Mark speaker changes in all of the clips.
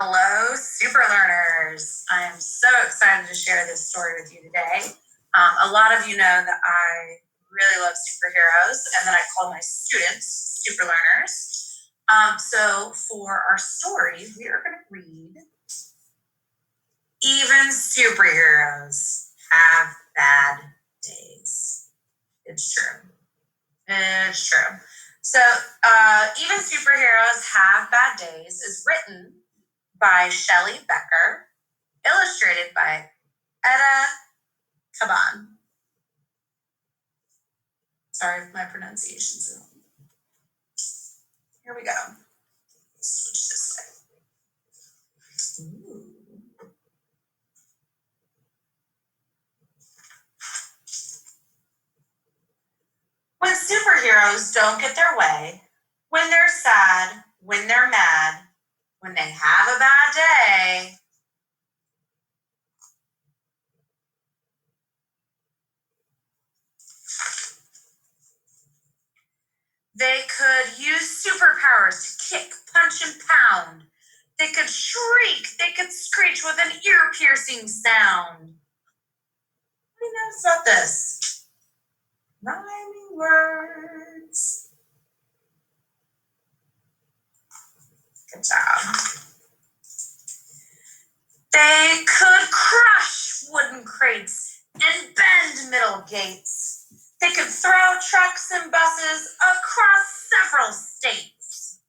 Speaker 1: Hello, super learners. I am so excited to share this story with you today. A lot of you know that I really love superheroes and that I call my students super learners. So for our story, we are going to read Even Superheroes Have Bad Days. It's true. It's true. So Even Superheroes Have Bad Days is written by Shelly Becker, illustrated by Etta Kaban. Sorry if my pronunciation's wrong. Here we go. Switch this way. Ooh. When superheroes don't get their way, when they're sad, when they're mad, when they have a bad day, they could use superpowers to kick, punch, and pound. They could shriek, they could screech with an ear-piercing sound. What do you know about this? Rhyming words. Good job. They could crush wooden crates and bend middle gates. They could throw trucks and buses across several states.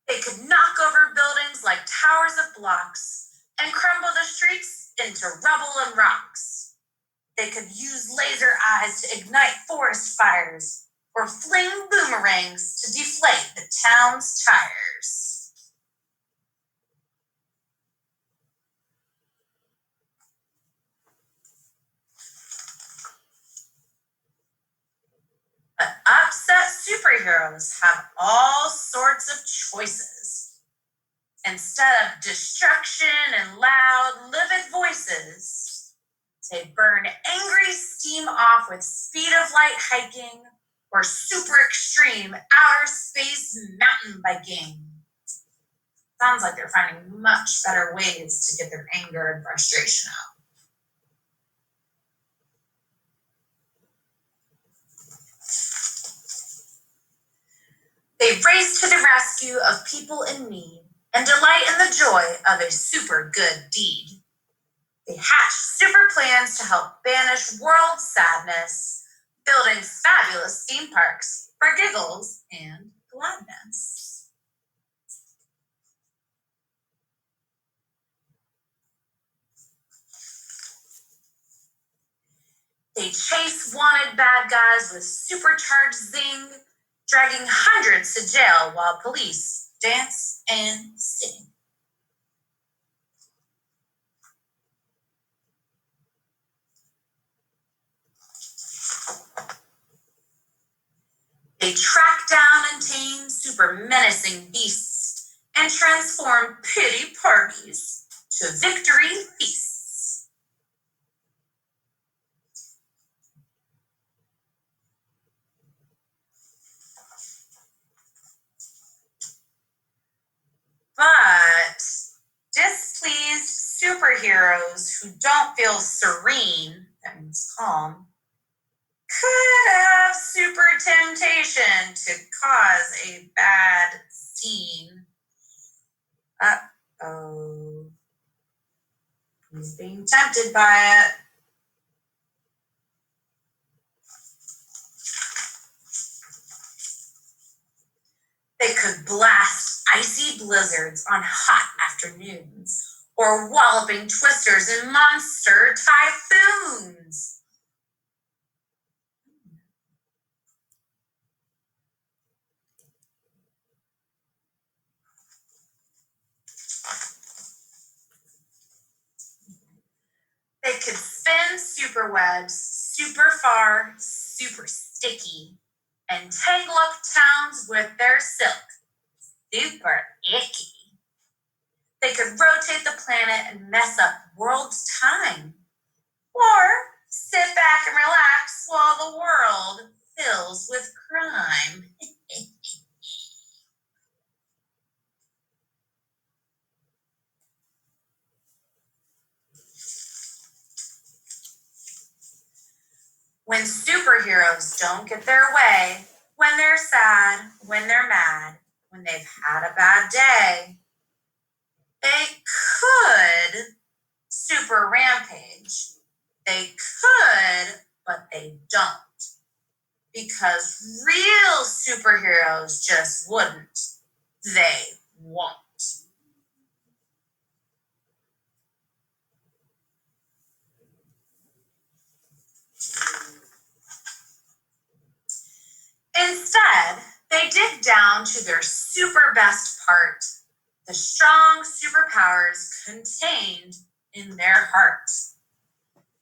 Speaker 1: They could knock over buildings like towers of blocks and crumble the streets into rubble and rocks. They could use laser eyes to ignite forest fires or fling boomerangs to deflate the town's tires. But upset superheroes have all sorts of choices. Instead of destruction and loud, livid voices, they burn angry steam off with speed of light hiking or super extreme outer space mountain biking. Sounds like they're finding much better ways to get their anger and frustration out. They race to the rescue of people in need and delight in the joy of a super good deed. They hatch super plans to help banish world sadness, building fabulous theme parks for giggles and gladness. They chase wanted bad guys with supercharged zing, dragging hundreds to jail while police dance and sing. They track down and tame super menacing beasts and transform pity parties to victory feasts. But displeased superheroes who don't feel serene, that means calm, could have super temptation to cause a bad scene. Uh-oh. He's being tempted by it. They could blast icy blizzards on hot afternoons, or walloping twisters in monster typhoons. They could spin super webs super far, super sticky, and tangle up towns with their silk. Super icky. They could rotate the planet and mess up the world's time. Or sit back and relax while the world fills with crime. When superheroes don't get their way, when they're sad, when they're mad, when they've had a bad day, they could super rampage. They could, but they don't. Because real superheroes just wouldn't. They won't. Instead, they dig down to their super best part, the strong superpowers contained in their hearts.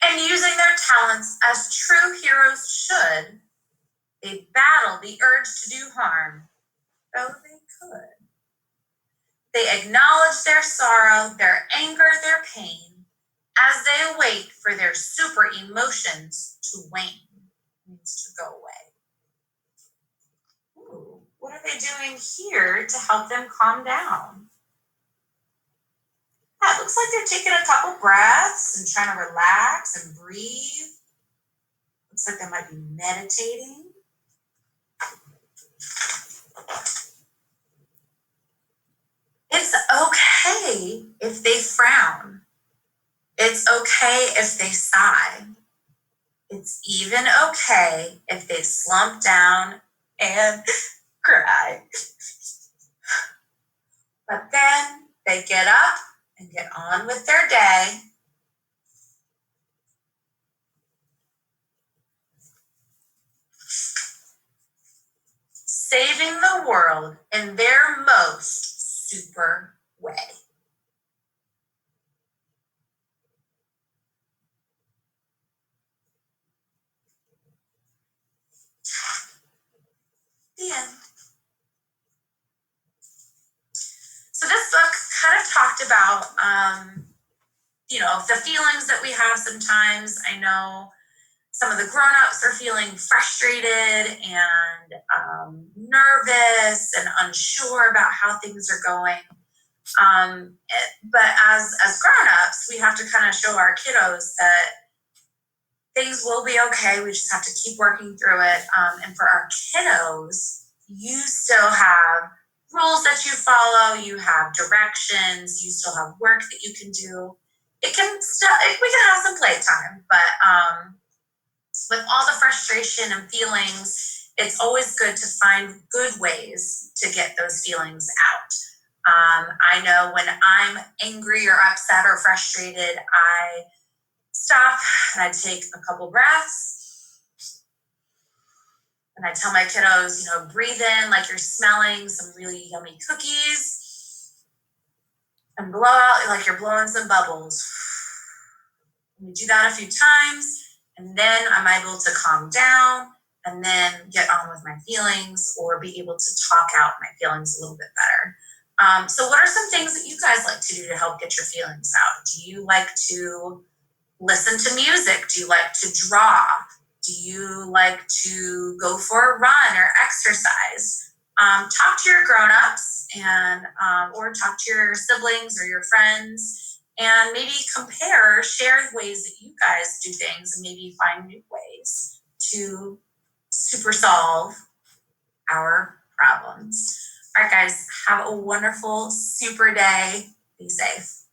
Speaker 1: And using their talents as true heroes should, they battle the urge to do harm, though they could. They acknowledge their sorrow, their anger, their pain, as they wait for their super emotions to wane, means to go away. Ooh, what are they doing here to help them calm down? Yeah, it looks like they're taking a couple breaths and trying to relax and breathe. Looks like they might be meditating. It's okay if they frown. It's okay if they sigh. It's even okay if they slump down and cry. But then they get up and get on with their day. Saving the world in their most super way. The end. So this book kind of talked about, the feelings that we have sometimes. I know some of the grown-ups are feeling frustrated and nervous and unsure about how things are going. But as grown-ups, we have to kind of show our kiddos that things will be okay. We just have to keep working through it. And for our kiddos, you still have rules that you follow. You have directions. You still have work that you can do. We can have some playtime, but with all the frustration and feelings, it's always good to find good ways to get those feelings out. I know when I'm angry or upset or frustrated, I stop and I take a couple breaths and I tell my kiddos, breathe in like you're smelling some really yummy cookies and blow out like you're blowing some bubbles. We do that a few times and then I'm able to calm down and then get on with my feelings or be able to talk out my feelings a little bit better. So what are some things that you guys like to do to help get your feelings out? Do you like to listen to music? Do you like to draw? Do you like to go for a run or exercise? Talk to your grown-ups and or talk to your siblings or your friends and maybe share ways that you guys do things and maybe find new ways to super solve our problems. All right, guys, have a wonderful super day. Be safe.